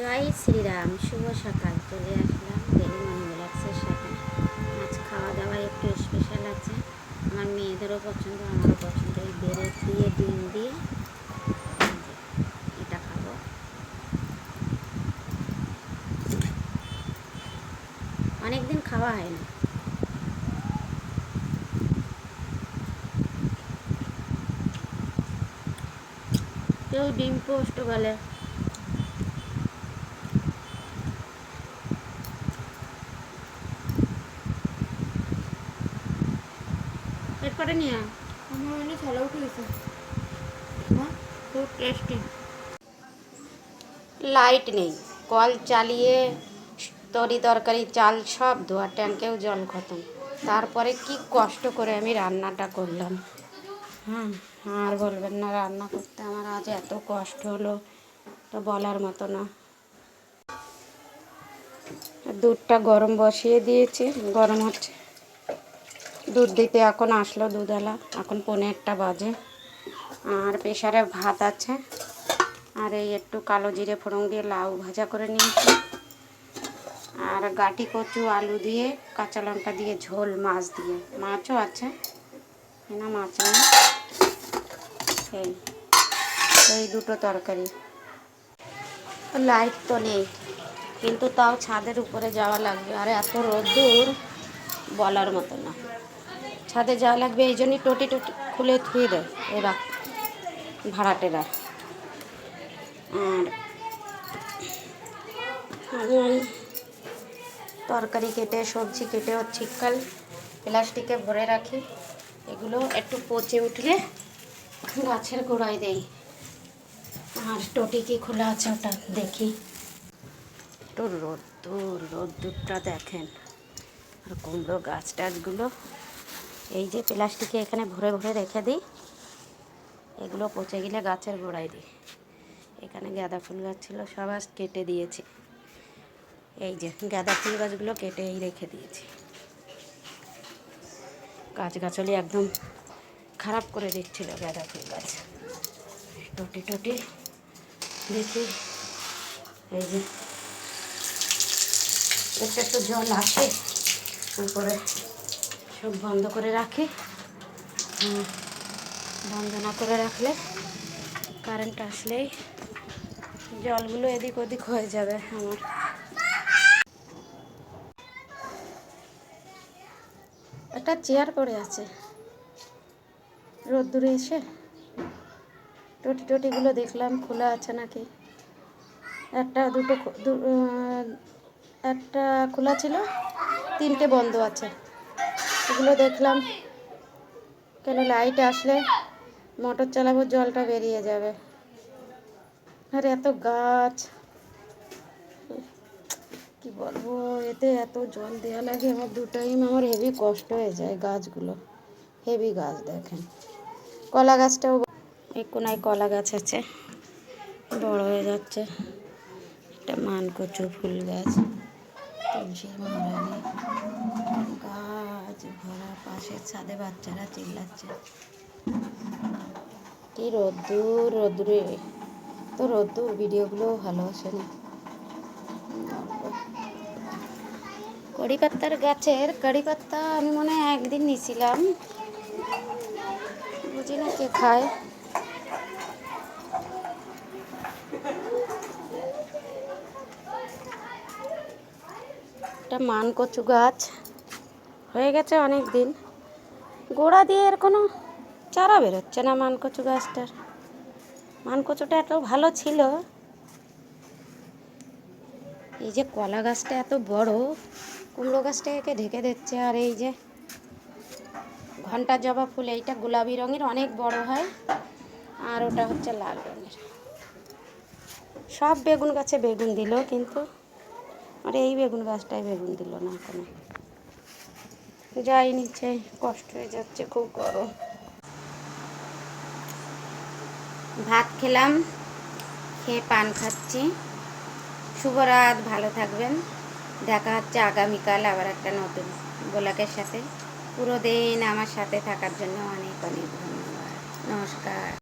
জয় শ্রীরাম, শুভ সকাল। চলে আসলাম daily morning রিল্যাক্সের সাথে। আজ খাওয়া দাওয়া একটু স্পেশাল আছে, আমার মেয়েদেরও পছন্দ, আমারও পছন্দ। এই বেড়ে দিয়ে ডিম দিয়ে এটা খাবো। অনেকদিন খাওয়া হয় না। কেউ ডিম পোস্ট বলে, এরপরে নিয়ে আমার অনেক ভালো উঠে গেছে। খুব টেস্টি। লাইট নেই, কল চালিয়ে তরকারি চাল সব ধোয়া, ট্যাঙ্কেও জল খতম। তারপরে কি কষ্ট করে আমি রান্নাটা করলাম। আর বলবেন না, রান্না করতে আমার আজ এত কষ্ট হলো তো বলার মতো না। দুধটা গরম বসিয়ে দিয়েছি, গরম হচ্ছে। দুধ দিতে এখন আসলো দুধওয়ালা, এখন 1:45 বাজে। আর প্রেশারে ভাত আছে, আর এই একটু কালো জিরে ফোড়ন দিয়ে লাউ ভাজা করে নিয়েছি, আর গাটি কচু আলু দিয়ে কাঁচা লঙ্কা দিয়ে ঝোল, মাছ দিয়ে, মাছও আছে না, মাছ নেই। এই দুটো তরকারি। লাইট তো নেই, কিন্তু তাও ছাদের উপরে যাওয়া লাগবে, আর এত রোদ্দুর বলার মতো না। ছাদে যাওয়া লাগবে, এই জন্যই টোটি খুলে থুয়ে দেয় ওরা, ভাড়াটেরা। আর তরকারি কেটে, সবজি কেটে ও শীতকাল প্লাস্টিকে ভরে রাখি। এগুলো একটু পচে উঠলে গাছের গোড়ায় দেই। আর টোটি কি খোলা আছে ওটা দেখি। একটু রোদ্দুরটা দেখেন। আর কুমড়ো গাছ টাছগুলো এই যে প্লাস্টিকে এখানে ভরে ভরে রেখে দিই, এগুলো পচে গেলে গাছের গোড়ায় দিই। এখানে গাঁদা ফুল গাছ ছিল, সব আজ কেটে দিয়েছি। এই যে গাঁদা ফুল গাছগুলো কেটেই রেখে দিয়েছি। গাছগাছালি একদম খারাপ করে দিচ্ছিল গাঁদা ফুল গাছ। টোটি দেখি, এই যে একটু একটু জল আসে উপরে, সব বন্ধ করে রাখি। বন্ধ না করে রাখলে কারেন্ট আসলেই জলগুলো এদিক ওদিক হয়ে যাবে আমার। একটা চেয়ার পড়ে আছে রোদ্দুরে এসে, টোটিগুলো দেখলাম খোলা আছে নাকি। একটা খোলা ছিল, 3টে বন্ধ আছে। এগুলো দেখলাম, কেন লাইট আসলে মোটর চালাবো, জলটা বেরিয়ে যাবে। আর এত গাছ, কি বলবো, এতে এত জল দেওয়া লাগে আমার, 2 টাইম আমার হেভি কষ্ট হয়ে যায়। গাছগুলো হেভি গাছ দেখেন। কলা গাছটাও, এই কোনায় কলা গাছ আছে, বড় হয়ে যাচ্ছে। একটা মানকচু ফুল গাছ, তুলসী মহারানী গাছ ভরা, পাশের ছাদে বাচ্চারা চিল্লাচ্ছে। কি রোদ্দুরে তো রোদ্দুর, ভিডিওগুলো ভালো আসে না। কারি পাত্তার গাছের কারি পাত্তা আমি মনে হয় একদিন নিয়েছিলাম, বুঝি না কে খায়। একটা মানকচু গাছ হয়ে গেছে অনেক দিন, গোড়া দিয়ে এর কোনো চারা বেরোচ্ছে না মানকচু গাছটার। মানকচুটা এত ভালো ছিল। এই যে কলা গাছটা এত বড়, কুমড়ো গাছটাকে ঢেকে দিচ্ছে। আর এই যে ঘন্টা জবা ফুল, এইটা গোলাপি রঙের, অনেক বড় হয়, আর ওটা হচ্ছে লাল রঙের। সব বেগুন গাছে বেগুন দিল, কিন্তু আর এই বেগুন গাছটায় বেগুন দিল না এখনো। যাই নিচে, কষ্ট হয়ে যাচ্ছে, খুব গরম। ভাত খেলাম, খেয়ে পান খাচ্ছি। শুভ রাত, ভালো থাকবেন। দেখা হচ্ছে আগামীকাল আবার একটা নতুন ব্লগের সাথে। পুরো দিন আমার সাথে থাকার জন্য অনেক অনেক ধন্যবাদ। নমস্কার।